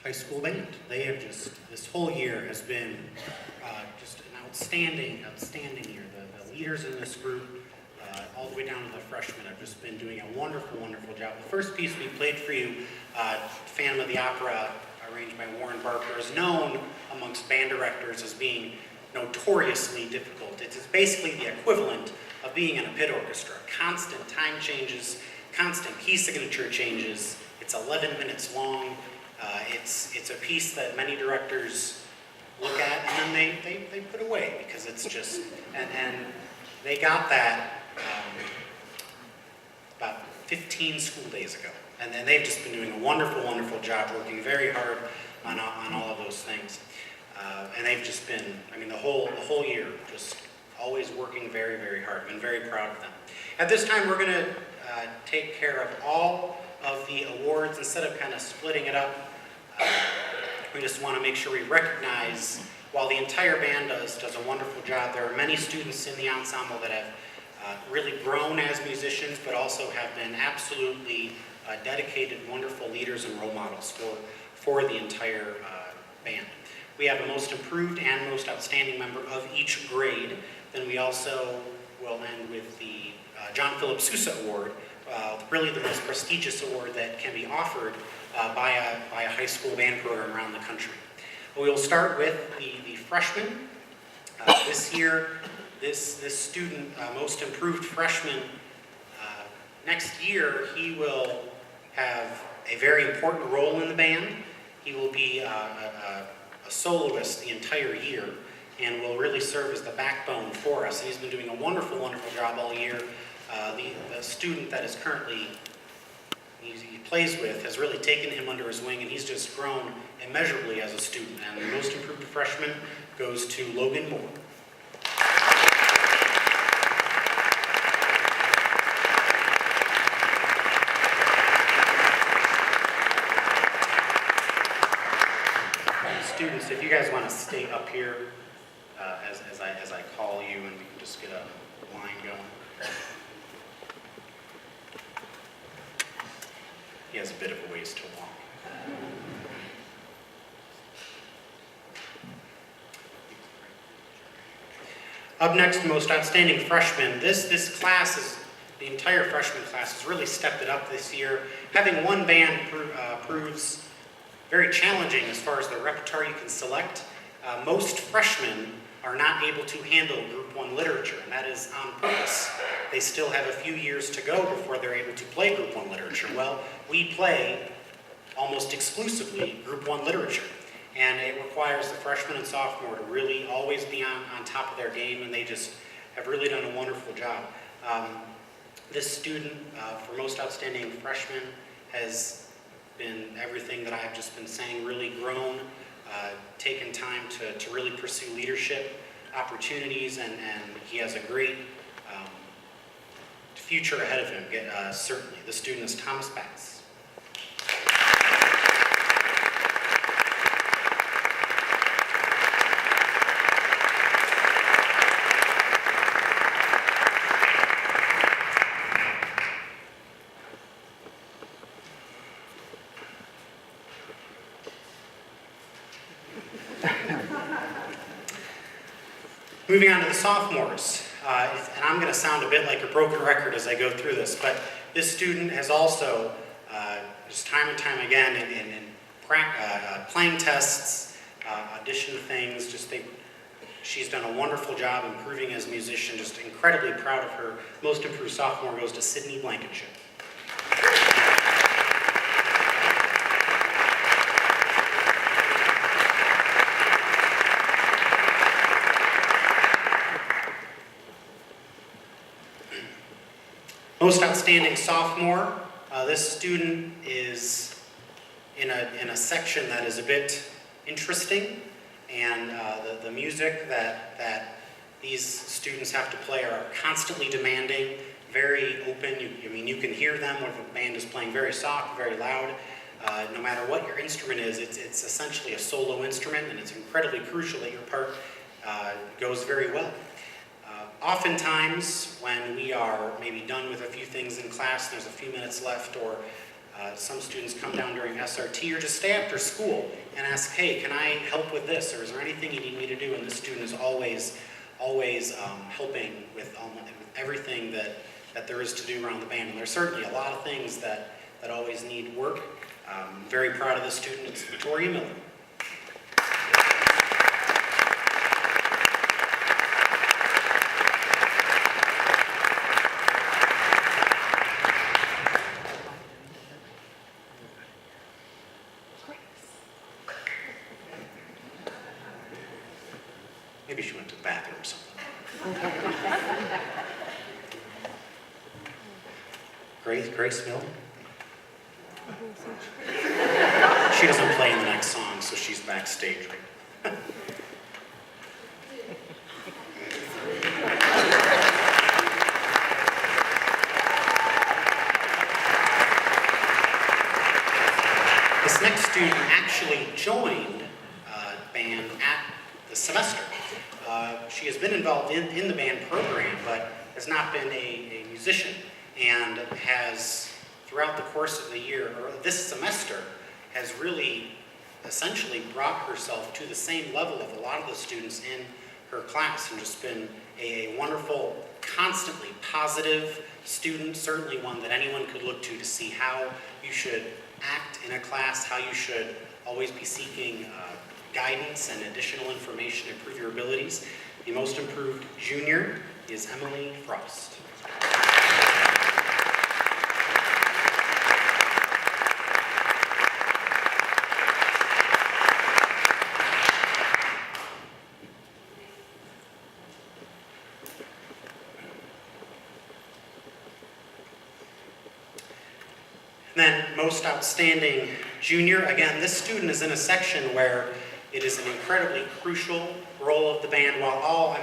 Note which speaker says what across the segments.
Speaker 1: high school band. They have just, this whole year has been just an outstanding year. The leaders in this group, all the way down to the freshmen, have just been doing a wonderful, wonderful job. The first piece we played for you, Phantom of the Opera, arranged by Warren Barker, is known amongst band directors as being notoriously difficult. It's basically the equivalent of being in a pit orchestra. Constant time changes, constant key signature changes. It's 11 minutes long. It's a piece that many directors look at and then they put away because it's just, and they got that about 15 school days ago. And then they've just been doing a wonderful, wonderful job, working very hard on all of those things. And they've just been, I mean, the whole year, just always working very, very hard. I've been very proud of them. At this time, we're going to take care of all of the awards. Instead of kind of splitting it up, we just want to make sure we recognize, while the entire band does a wonderful job, there are many students in the ensemble that have really grown as musicians, but also have been absolutely dedicated, wonderful leaders and role models for the entire band. We have a most improved and most outstanding member of each grade. Then we also will end with the John Philip Sousa Award, really the most prestigious award that can be offered by a high school band program around the country. We will start with the freshmen. This year, this student, most improved freshman, next year he will have a very important role in the band. He will be a soloist the entire year and will really serve as the backbone for us. And he's been doing a wonderful, wonderful job all year. The student that is currently he plays with has really taken him under his wing, and he's just grown immeasurably as a student. And the most improved freshman goes to Logan Moore. Students, if you guys want to stay up here as I call you, and we can just get a line going. He has a bit of a ways to walk. Up next, most outstanding freshman. This class is, the entire freshman class has really stepped it up this year. Having one band proves very challenging as far as the repertoire you can select. Most freshmen are not able to handle Group 1 literature, and that is on purpose. They still have a few years to go before they're able to play Group 1 literature. Well, we play almost exclusively Group 1 literature, and it requires the freshman and sophomore to really always be on top of their game, and they just have really done a wonderful job. This student, for most outstanding freshman, has been everything that I've just been saying, really grown, taken time to really pursue leadership opportunities, and he has a great future ahead of him, certainly. The student is Thomas Bass. Moving on to the sophomores, and I'm going to sound a bit like a broken record as I go through this, but this student has also, just time and time again, in playing tests, audition things, she's done a wonderful job improving as a musician, just incredibly proud of her. Most improved sophomore goes to Sydney Blankenship. Most outstanding sophomore, this student is in a section that is a bit interesting, and the music that these students have to play are constantly demanding, very open. You can hear them when the band is playing very soft, very loud. No matter what your instrument is, it's essentially a solo instrument, and it's incredibly crucial that your part goes very well. Oftentimes, when we are maybe done with a few things in class, there's a few minutes left, or Some students come down during SRT or just stay after school and ask, hey, can I help with this? Or is there anything you need me to do? And this student is always helping with everything that there is to do around the band. And there's certainly a lot of things that always need work. I'm very proud of this student. It's Victoria Miller. Maybe she went to the bathroom or something. Grace Mill? She doesn't play in the next song, so she's backstage. This next student actually joined band at the semester. She has been involved in the band program, but has not been a musician, and has, throughout the course of the year, or this semester, has really essentially brought herself to the same level of a lot of the students in her class, and just been a wonderful, constantly positive student, certainly one that anyone could look to see how you should act in a class, how you should always be seeking guidance and additional information to improve your abilities. The most improved junior is Emily Frost. And then most outstanding junior, again, this student is in a section where it is an incredibly crucial role of the band. While all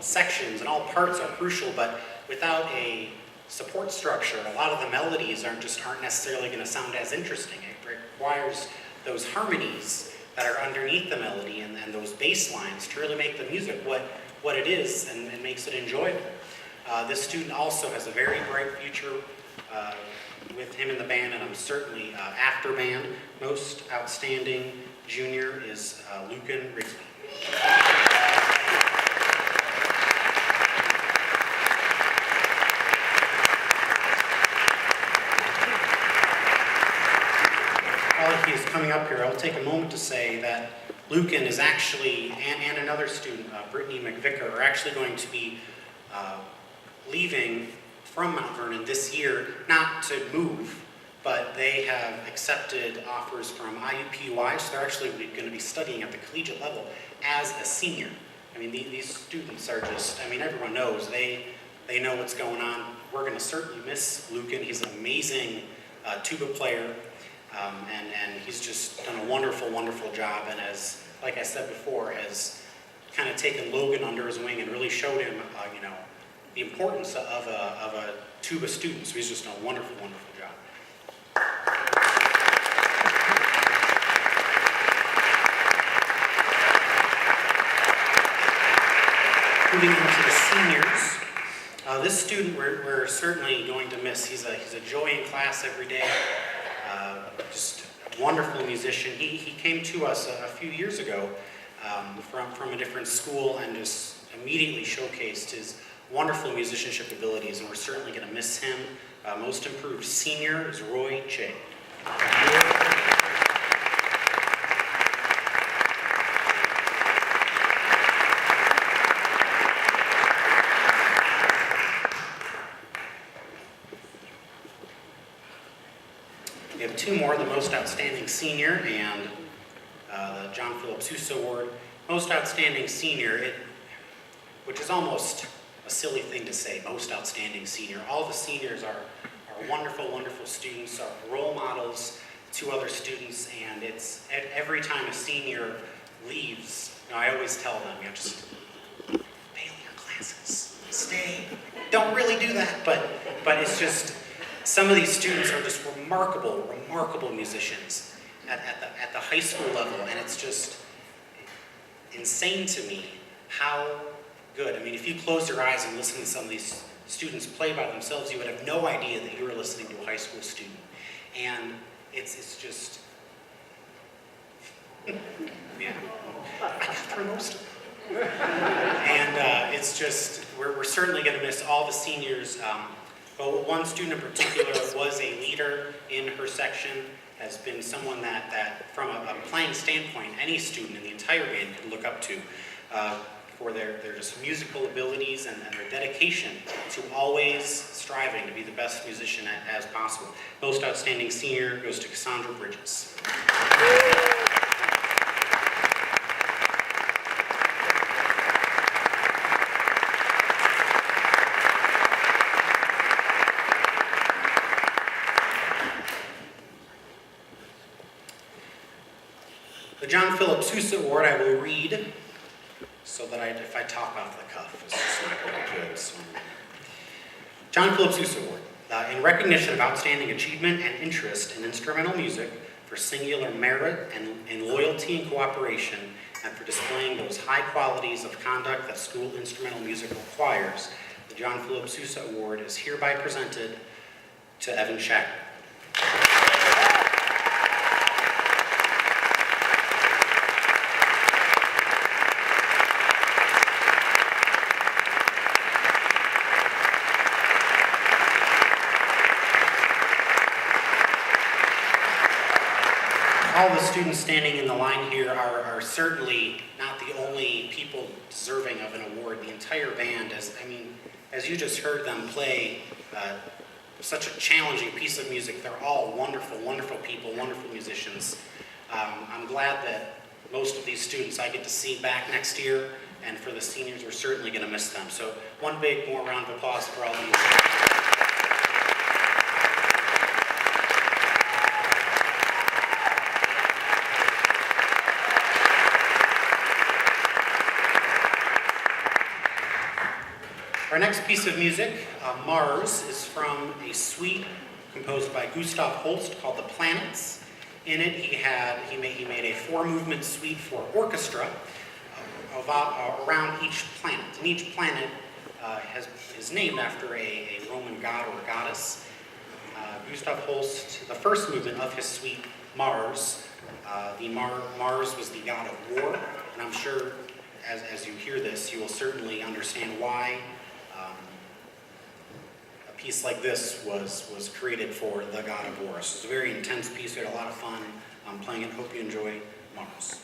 Speaker 1: sections and all parts are crucial, but without a support structure, a lot of the melodies aren't necessarily going to sound as interesting. It requires those harmonies that are underneath the melody and those bass lines to really make the music what it is and makes it enjoyable. This student also has a very bright future with him in the band, and I'm certainly after band. Most outstanding junior is Lucan Rigsby. While he is coming up here, I'll take a moment to say that Lucan is actually, and another student, Brittany McVicker, are actually going to be leaving from Mount Vernon this year, not to move, but they have accepted offers from IUPUI, so they're actually going to be studying at the collegiate level as a senior. I mean, these students are just, everyone knows, they know what's going on. We're going to certainly miss Lucan. He's an amazing tuba player, and he's just done a wonderful, wonderful job, and as, like I said before, has kind of taken Logan under his wing and really showed him, the importance of a tuba student. So he's just done a wonderful, wonderful job. Moving into the seniors, this student we're certainly going to miss. He's a joy in class every day. Just a wonderful musician. He came to us a few years ago from a different school and just immediately showcased his wonderful musicianship abilities, and we're certainly going to miss him. Most improved senior is Roy Che. We have two more, the most outstanding senior and the John Phillips Sousa Award. Most outstanding senior, which is almost a silly thing to say, most outstanding senior. All the seniors are wonderful, wonderful students, are role models to other students, and it's every time a senior leaves, I always tell them, just fail your classes, stay. Don't really do that, but it's just, some of these students are just remarkable, remarkable musicians at the high school level, and it's just insane to me how good. If you close your eyes and listen to some of these students play by themselves, you would have no idea that you were listening to a high school student. And it's just, yeah, I got through most of it. And it's just, we're certainly going to miss all the seniors. But one student in particular was a leader in her section, has been someone that from a playing standpoint, any student in the entire band could look up to for their just musical abilities and their dedication to always striving to be the best musician as possible. Most outstanding senior goes to Cassandra Bridges. The John Philip Sousa Award I will read, so that if I talk off the cuff, it's just not going to be good. So. John Philip Sousa Award, in recognition of outstanding achievement and interest in instrumental music, for singular merit and loyalty and cooperation, and for displaying those high qualities of conduct that school instrumental music requires, the John Philip Sousa Award is hereby presented to Evan Shacker. All the students standing in the line here are certainly not the only people deserving of an award. The entire band, as you just heard them play such a challenging piece of music, they're all wonderful, wonderful people, wonderful musicians. I'm glad that most of these students I get to see back next year, and for the seniors, we're certainly going to miss them. So one big more round of applause for all these. Our next piece of music, Mars, is from a suite composed by Gustav Holst called The Planets. In it, he made a 4-movement suite for orchestra around each planet. And each planet is named after a Roman god or goddess. Gustav Holst, the first movement of his suite, Mars, Mars was the god of war, and I'm sure as you hear this, you will certainly understand why a piece like this was created for the god of war. So it's a very intense piece. We had a lot of fun playing it. Hope you enjoy Mars.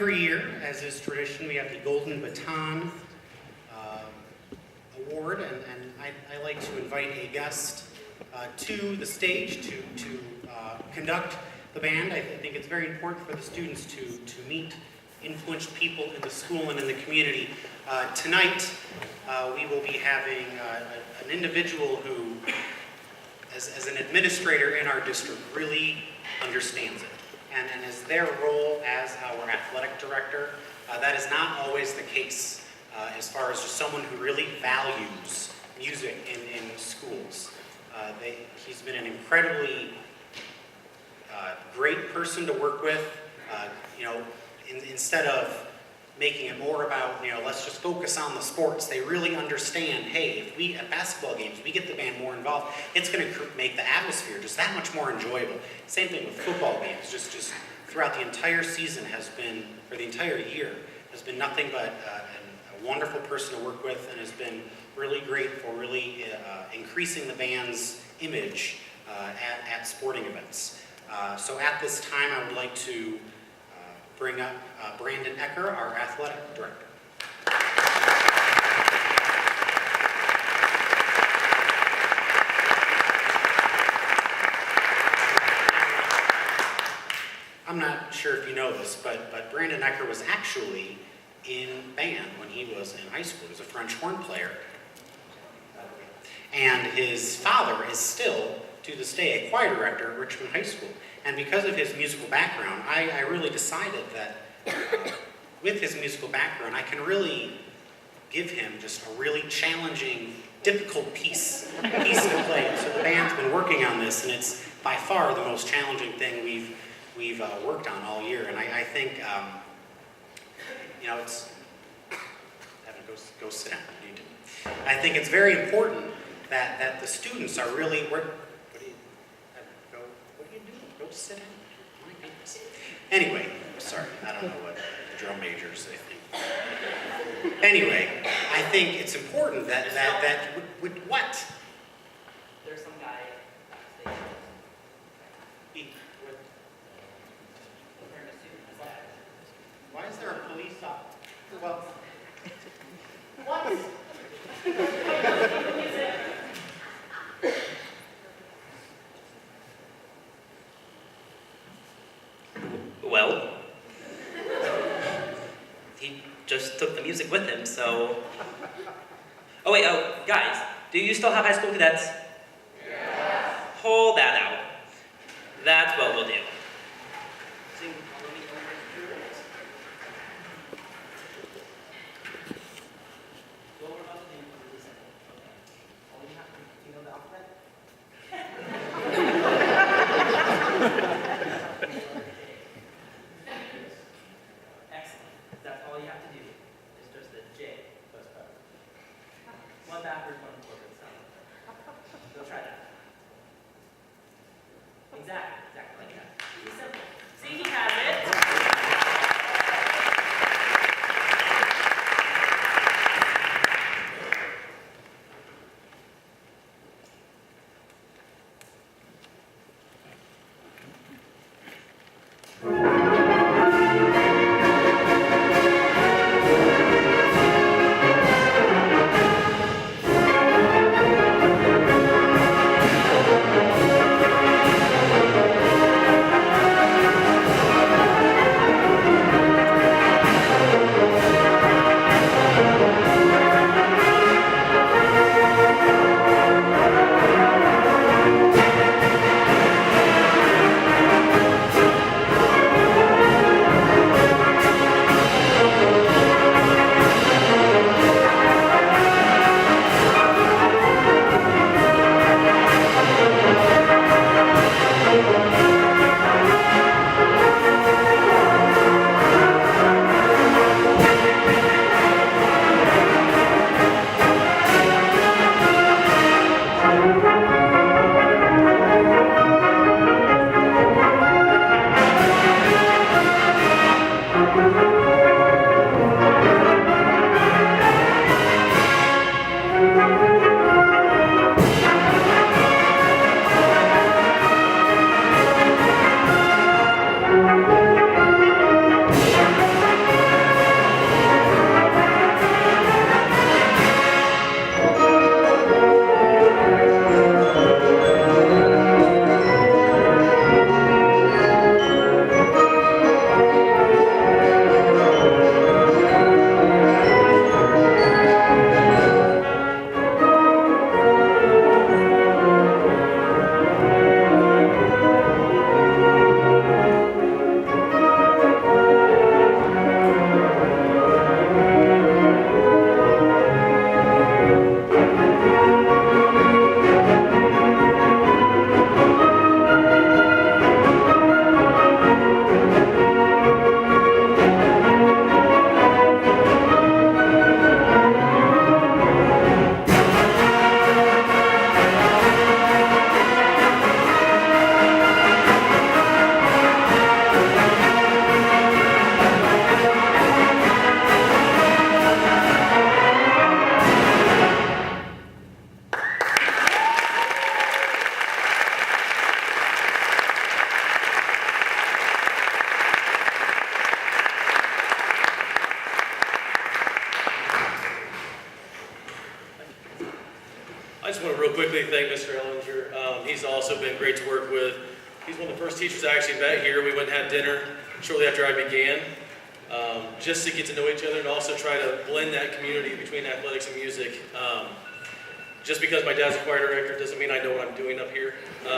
Speaker 1: Every year, as is tradition, we have the Golden Baton Award, and I like to invite a guest to the stage to conduct the band. I think it's very important for the students to meet influential people in the school and in the community. Tonight, we will be having an individual who, as an administrator in our district, really understands it. And as their role as our athletic director, that is not always the case as far as just someone who really values music in schools. He's been an incredibly great person to work with. Instead of making it more about, let's just focus on the sports, they really understand, hey, if we, at basketball games, we get the band more involved, it's going to make the atmosphere just that much more enjoyable. Same thing with football games, just throughout the entire season or the entire year, has been nothing but a wonderful person to work with, and has been really great for really increasing the band's image at sporting events. So at this time, I would like to bring up Brandon Ecker, our athletic director. I'm not sure if you know this, but Brandon Ecker was actually in band when he was in high school. He was a French horn player. And his father is still, to this day, a choir director at Richmond High School. And because of his musical background, I really decided that with his musical background, I can really give him just a really challenging, difficult piece to play. So the band's been working on this, and it's by far the most challenging thing we've worked on all year. And I think, it's, Evan, go sit down. You do. I think it's very important that the students are really, what are you doing? Go sit down. My goodness. Anyway, sorry, I don't know what the drum majors they think. Anyway, I think it's important that with what?
Speaker 2: There's some guy backstage. Wearing a suit.
Speaker 1: Why is there a police officer? Well, what?
Speaker 2: Well, he just took the music with him, so... Oh wait, guys, do you still have high school cadets?
Speaker 3: Yes.
Speaker 2: Hold that out. That's what we'll do. One backwards, one forward, so we'll try that. Exactly like that. It's simple. See, he has it.
Speaker 4: just want to real quickly thank Mr. Ellinger. He's also been great to work with. He's one of the first teachers I actually met here. We went and had dinner shortly after I began, just to get to know each other and also try to blend that community between athletics and music. Just because my dad's a choir director doesn't mean I know what I'm doing up here. Put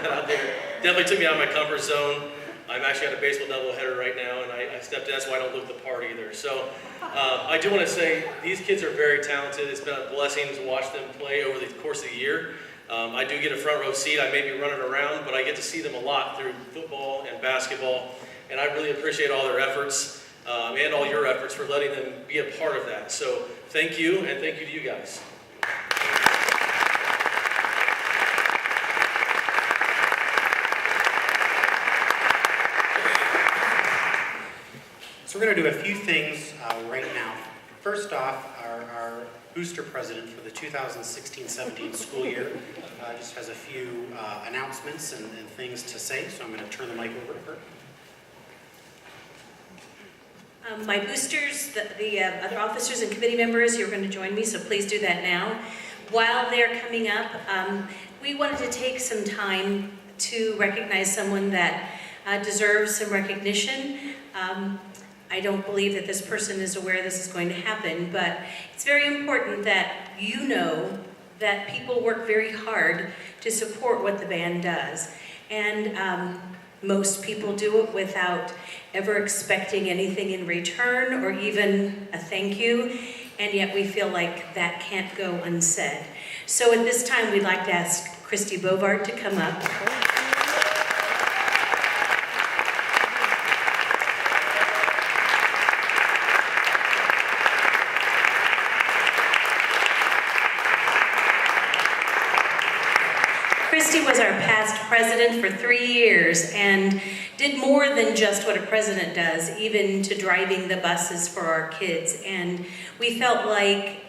Speaker 4: that out there. Definitely took me out of my comfort zone. I'm actually at a baseball doubleheader right now, and I stepped in. That's why I don't look the part either. So I do want to say these kids are very talented. It's been a blessing to watch them play over the course of the year. I do get a front row seat. I may be running around, but I get to see them a lot through football and basketball, and I really appreciate all their efforts and all your efforts for letting them be a part of that. So thank you, and thank you to you guys.
Speaker 1: So we're going to do a few things right now. First off, our booster president for the 2016-17 school year just has a few announcements and things to say, so I'm going to turn the mic over to her.
Speaker 5: My boosters, the other officers and committee members, you're going to join me, so please do that now. While they're coming up, we wanted to take some time to recognize someone that deserves some recognition. I don't believe that this person is aware this is going to happen, but it's very important that you know that people work very hard to support what the band does. And most people do it without ever expecting anything in return or even a thank you, and yet we feel like that can't go unsaid. So at this time, we'd like to ask Christy Bovard to come up. Christy was our past president for 3 years and did more than just what a president does, even to driving the buses for our kids. And we felt like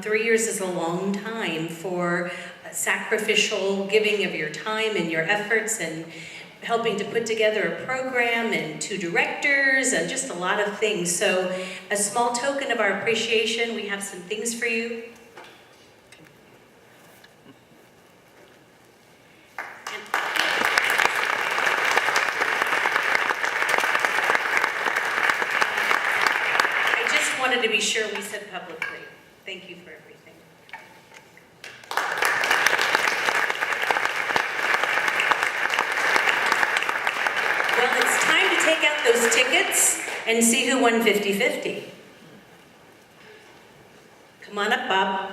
Speaker 5: 3 years is a long time for sacrificial giving of your time and your efforts and helping to put together a program and 2 directors and just a lot of things. So a small token of our appreciation, we have some things for you. To be sure we said publicly. Thank you for everything. Well, it's time to take out those tickets and see who won 50-50. Come on up, Bob.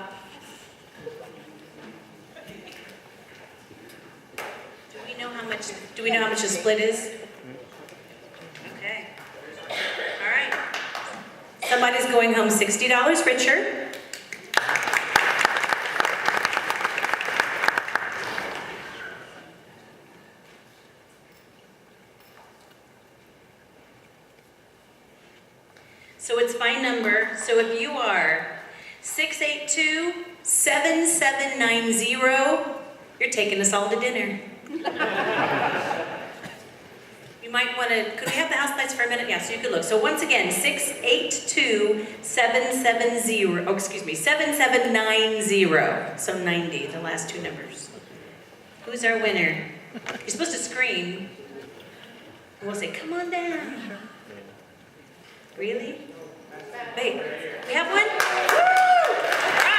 Speaker 5: Do we know how much the split is? Okay. All right. Somebody's going home $60 richer. So it's my number. So if you are 682-7790, you're taking us all to dinner. You might want to, could we have the house lights for a minute? Yeah, so you could look. So once again, 682-770, oh, excuse me, 7790. So 90, the last 2 numbers. Who's our winner? You're supposed to scream. And we'll say, come on down. Really? Wait, we have one? Woo! All right.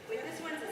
Speaker 5: Wait, this one's a...